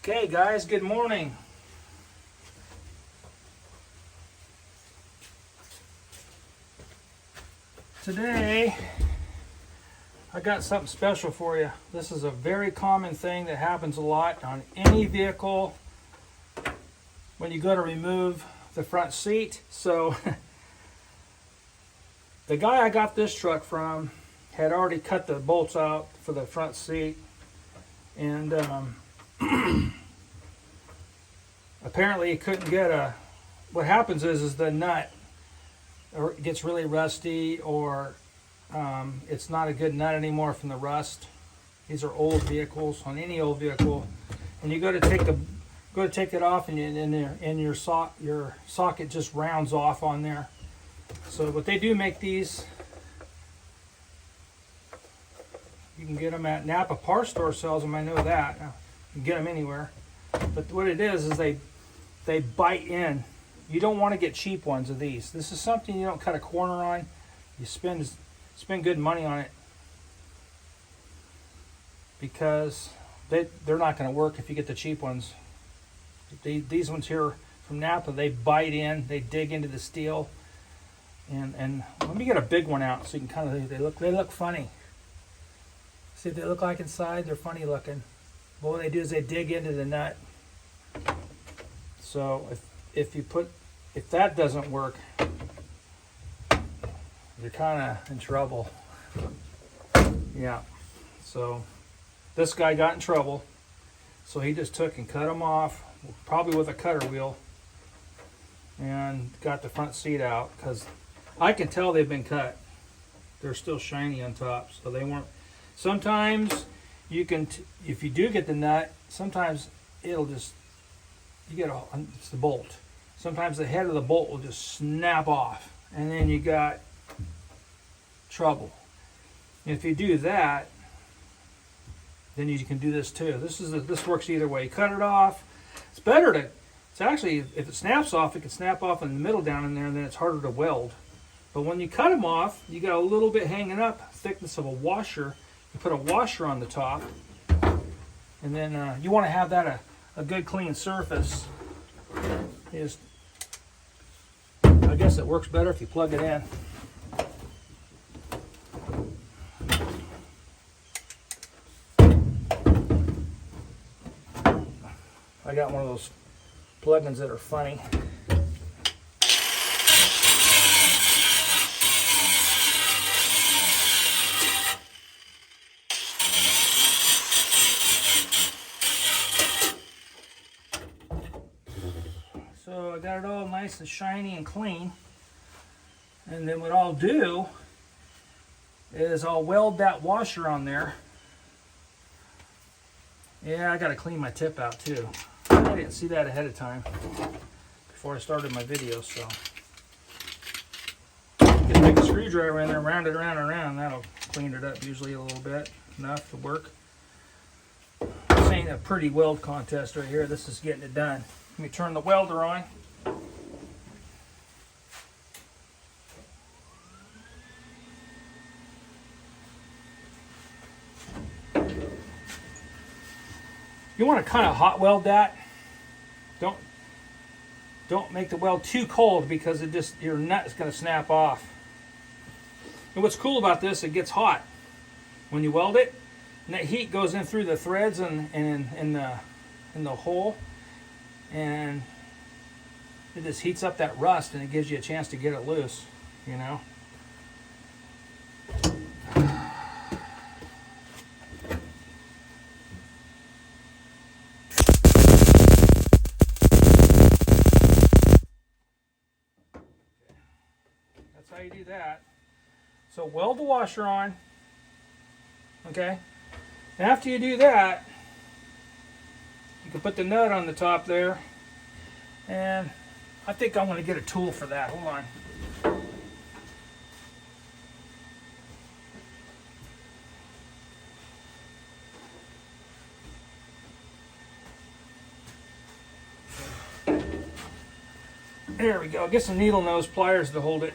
Okay guys, good morning. Today I got something special for you. This is a very common thing that happens a lot on any vehicle when you go to remove the front seat. So the guy I got this truck from had already cut the bolts out for the front seat, and apparently he couldn't get a, what happens is the nut or it gets really rusty, or it's not a good nut anymore from the rust. These are old vehicles, on any old vehicle, and you go to take it off, and your socket just rounds off on there. So what they do, make these, you can get them at Napa Parts Store, sells them, I know that. You can get them anywhere. But what it is they bite in. You don't want to get cheap ones of these. This is something you don't cut a corner on. You spend good money on it, because they're not going to work if you get the cheap ones. These ones here from Napa, they bite in, they dig into the steel. And let me get a big one out so you can kind of, they look funny. See what they look like inside? They're funny looking. But what they do is they dig into the nut. So if that doesn't work, you're kind of in trouble. Yeah. So this guy got in trouble. So he just took and cut them off, probably with a cutter wheel, and got the front seat out, because I can tell they've been cut. They're still shiny on top, so they weren't. Sometimes you can, if you do get the nut, sometimes it'll just, it's the bolt. Sometimes the head of the bolt will just snap off, and then you got trouble. And if you do that, then you can do this too. This works either way. Cut it off. It's better to, it's actually, if it snaps off, it can snap off in the middle down in there, and then it's harder to weld. But when you cut them off, you got a little bit hanging up, thickness of a washer. You put a washer on the top, and then you want to have that a good clean surface. I guess it works better if you plug it in. I got one of those plugins that are funny. So I got it all nice and shiny and clean. And then what I'll do is I'll weld that washer on there. Yeah, I got to clean my tip out too. I didn't see that ahead of time before I started my video, so just take a screwdriver in there, round it around and around. That'll clean it up usually a little bit, enough to work. This ain't a pretty weld contest right here. This is getting it done. Let me turn the welder on. You want to kind of hot weld that. Don't make the weld too cold, because your nut is going to snap off. And what's cool about this, it gets hot when you weld it, and that heat goes in through the threads and in the hole, and it just heats up that rust, and it gives you a chance to get it loose, you know. That's how you do that. So weld the washer on, okay? And after you do that, you can put the nut on the top there, and I think I'm going to get a tool for that. Hold on. There we go. Get some needle nose pliers to hold it.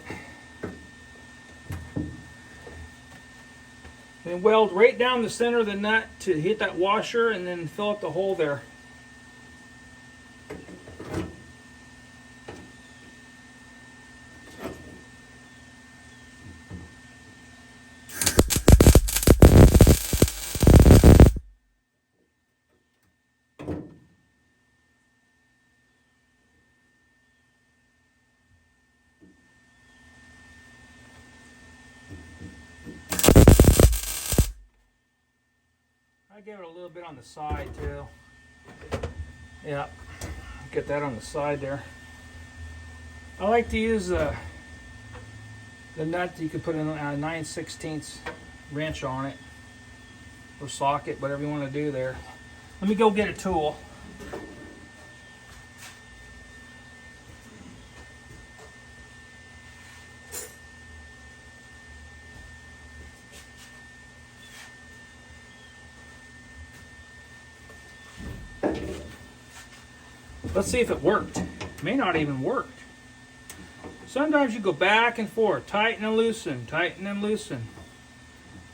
And weld right down the center of the nut to hit that washer, and then fill up the hole there. I give it a little bit on the side too. Yeah, get that on the side there. I like to use the nut. You could put a 9/16 wrench on it, or socket, whatever you want to do there. Let me go get a tool. Let's see if it worked. It may not even work. Sometimes you go back and forth, tighten and loosen, tighten and loosen.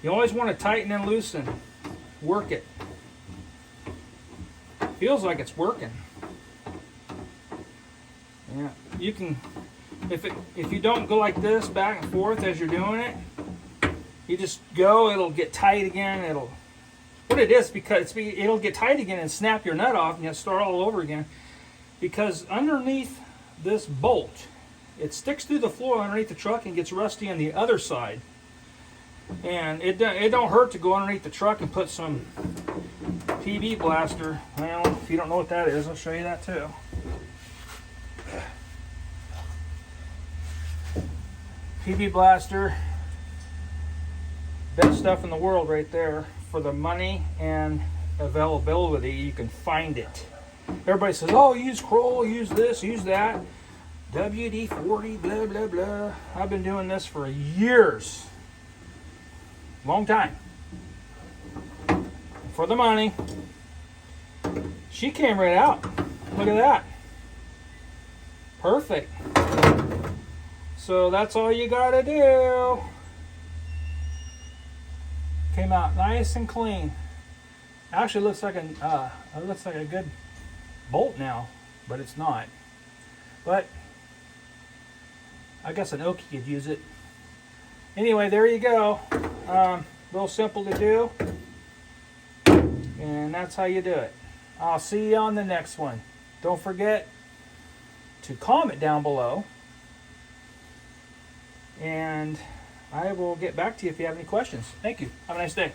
You always want to tighten and loosen. Work it. Feels like it's working. Yeah, you can, if you don't go like this back and forth as you're doing it, you just go, it'll get tight again. What it is, because it'll get tight again and snap your nut off and you have to start all over again. Because underneath this bolt, it sticks through the floor underneath the truck and gets rusty on the other side. And it don't hurt to go underneath the truck and put some PB Blaster. Well, if you don't know what that is, I'll show you that too. PB Blaster, best stuff in the world right there. For the money and availability, you can find it. Everybody says, oh, use Kroll, use this, use that. WD-40, blah, blah, blah. I've been doing this for years. Long time. For the money. She came right out. Look at that. Perfect. So that's all you gotta do. Came out nice and clean. Actually looks like a good bolt now, but it's not. But I guess an Okie could use it. Anyway, there you go. Real simple to do, and that's how you do it. I'll see you on the next one. Don't forget to comment down below, and I will get back to you if you have any questions. Thank you. Have a nice day.